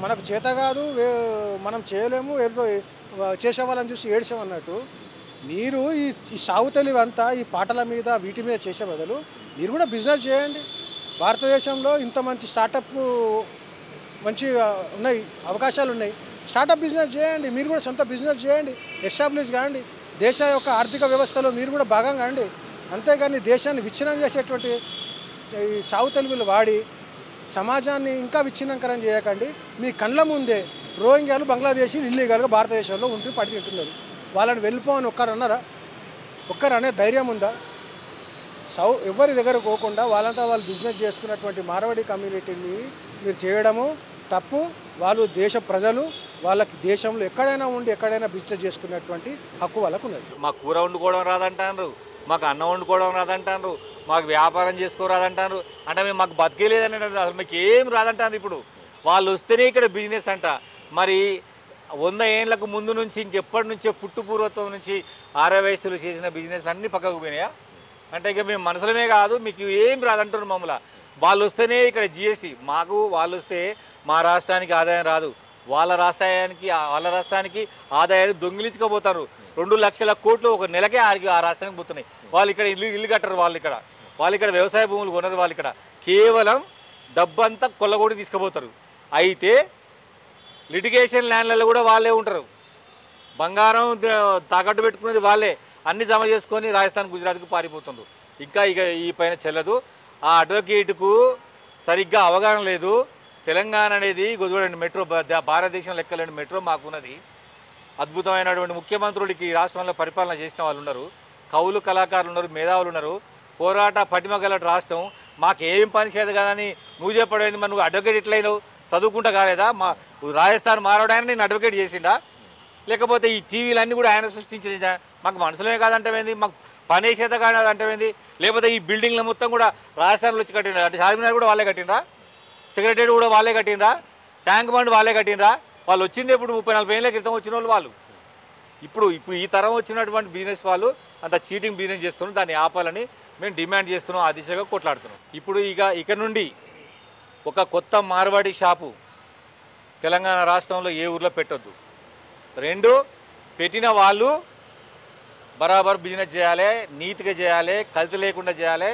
మనకు చేత కాదు మనం చేయలేము చేసేవాళ్ళని చూసి ఏడ్చామన్నట్టు మీరు ఈ సాగు తెలివంతా ఈ పాటల మీద వీటి మీద చేసే బదులు మీరు కూడా బిజినెస్ చేయండి. భారతదేశంలో ఇంత మంచి స్టార్టప్ మంచి ఉన్నాయి, అవకాశాలు ఉన్నాయి. స్టార్టప్ బిజినెస్ చేయండి, మీరు కూడా సొంత బిజినెస్ చేయండి, ఎస్టాబ్లిష్ కాండి, దేశ యొక్క ఆర్థిక వ్యవస్థలో మీరు కూడా భాగం కాండి. అంతేగాని దేశాన్ని విచ్ఛిన్నం చేసేటువంటి ఈ సాగు తెలివిలు వాడి సమాజాన్ని ఇంకా విచ్ఛిన్నంకరం చేయకండి. మీ కళ్ళ ముందే రోహింగ్యాలు బంగ్లాదేశీలు ఇల్లీగల్గా భారతదేశంలో ఉంటూ పడి తింటున్నారు. వాళ్ళని వెళ్ళిపోని ఒక్కరనే ధైర్యం ఉందా? ఎవరి దగ్గర పోకుండా వాళ్ళంతా వాళ్ళు బిజినెస్ చేసుకున్నటువంటి మార్వాడి కమ్యూనిటీని మీరు చేయడము తప్పు. వాళ్ళు దేశ ప్రజలు, వాళ్ళకి దేశంలో ఎక్కడైనా ఉండి ఎక్కడైనా బిజినెస్ చేసుకునేటువంటి హక్కు వాళ్ళకు ఉన్నది. మాకు కూర వండుకోవడం రాదంటారు, మాకు అన్నం వండుకోవడం రాదంటారు, మాకు వ్యాపారం చేసుకోరాదంటారు. అంటే మేము మాకు బతికేలేదని అసలు మీకు ఏం రాదంటారు. ఇప్పుడు వాళ్ళు వస్తేనే ఇక్కడ బిజినెస్ అంట. మరి 100 ఏళ్ళకు ముందు నుంచి ఇంకెప్పటి నుంచో పుట్టుపూర్వత్వం నుంచి 60 వయసులు చేసిన బిజినెస్ అన్నీ పక్కకు పోయినాయా? అంటే ఇక మేము మనసులమే కాదు మీకు ఏం రాదంటారు మమ్మల్ని. వాళ్ళు వస్తేనే ఇక్కడ జిఎస్టీ మాకు, వాళ్ళు వస్తే మా రాష్ట్రానికి ఆదాయం రాదు, వాళ్ళ రాష్ట్రానికి ఆదాయాన్ని దొంగిలించుకోబోతారు. 2 లక్షల కోట్లు ఒక నెలకే ఆ రాష్ట్రానికి పోతున్నాయి. వాళ్ళు ఇక్కడ ఇల్లు కట్టరు, వాళ్ళు ఇక్కడ వ్యవసాయ భూములు కొనరు, వాళ్ళు ఇక్కడ కేవలం డబ్బంతా కొల్లగొడి తీసుకుపోతారు. అయితే లిటిగేషన్ ల్యాండ్లలో కూడా వాళ్ళే ఉంటారు. బంగారం తాకట్టు పెట్టుకునేది వాళ్ళే, అన్ని జమ చేసుకొని రాజస్థాన్ గుజరాత్కు పారిపోతుండ్రు. ఇంకా ఈ పైన చెల్లదు. ఆ అడ్వకేట్కు సరిగ్గా అవగాహన లేదు. తెలంగాణ అనేది చూడండి, మెట్రో భారతదేశం లెక్కలేని మెట్రో మాకున్నది. అద్భుతమైనటువంటి ముఖ్యమంత్రులకి ఈ రాష్ట్రంలో పరిపాలన చేసిన వాళ్ళు ఉన్నారు, కవులు కళాకారులు ఉన్నారు, మేధావులు ఉన్నారు, పోరాట పటిమ గల రాష్ట్రం. మాకేం పని చేయదు కదని నువ్వు చెప్పడం, మరి నువ్వు అడ్వకేట్ ఎట్లయినావు? చదువుకుంటా కాలేదా? రాజస్థాన్ మారవడానికి నేను అడ్వకేట్ చేసిండా? లేకపోతే ఈ టీవీలన్నీ కూడా ఆయన సృష్టించిందా? మాకు మనసులే కాదంటేంది, మాకు పని చేత కాదంటేంది? లేకపోతే ఈ బిల్డింగ్ల మొత్తం కూడా రాజస్థాన్లో వచ్చి కట్టినరా? అంటే చార్మినార్ కూడా వాళ్ళే కట్టినరా? సెక్రటరీ కూడా వాళ్ళే కట్టినరా? ట్యాంక్ బండ్ వాళ్ళే కట్టినరా? వాళ్ళు వచ్చింది ఇప్పుడు 30-40 ఏళ్ళ క్రితం వచ్చిన వాళ్ళు. ఇప్పుడు ఈ తరం వచ్చినటువంటి బిజినెస్ వాళ్ళు అంత చీటింగ్ బిజినెస్ చేస్తున్నారు. దాన్ని ఆపాలని మేము డిమాండ్ చేస్తున్నాం, ఆ దిశగా కొట్లాడుతున్నాం. ఇప్పుడు ఇక నుండి ఒక కొత్త మార్వాడి షాపు తెలంగాణ రాష్ట్రంలో ఏ ఊర్లో పెట్టొద్దు. 2, పెట్టిన వాళ్ళు బరాబర్ బిజినెస్ చేయాలి, నీతిగా చేయాలి, కల్తీ లేకుండా చేయాలి.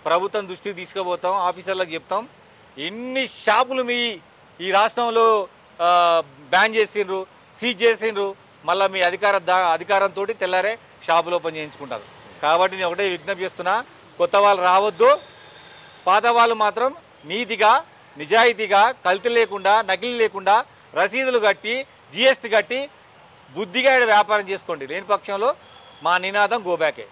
ప్రభుత్వం దృష్టికి తీసుకుపోతాం, ఆఫీసర్లకు చెప్తాం. ఎన్ని షాపులు ఈ రాష్ట్రంలో బ్యాన్ చేసిండ్రు, సీజ్ చేసిండ్రు, మళ్ళీ మీ అధికారంతో తెల్లారే షాపులు ఓపెన్ చేయించుకుంటారు. కాబట్టి నేను ఒకటే విజ్ఞప్తి చేస్తున్నా, కొత్త వాళ్ళు రావద్దు, పాత వాళ్ళు మాత్రం నీతిగా నిజాయితీగా కల్తీ లేకుండా నకిలీ లేకుండా రసీదులు కట్టి జిఎస్టీ కట్టి బుద్ధిగా వ్యాపారం చేసుకోండి. లేని పక్షంలో మా నినాదం గోబ్యాకే.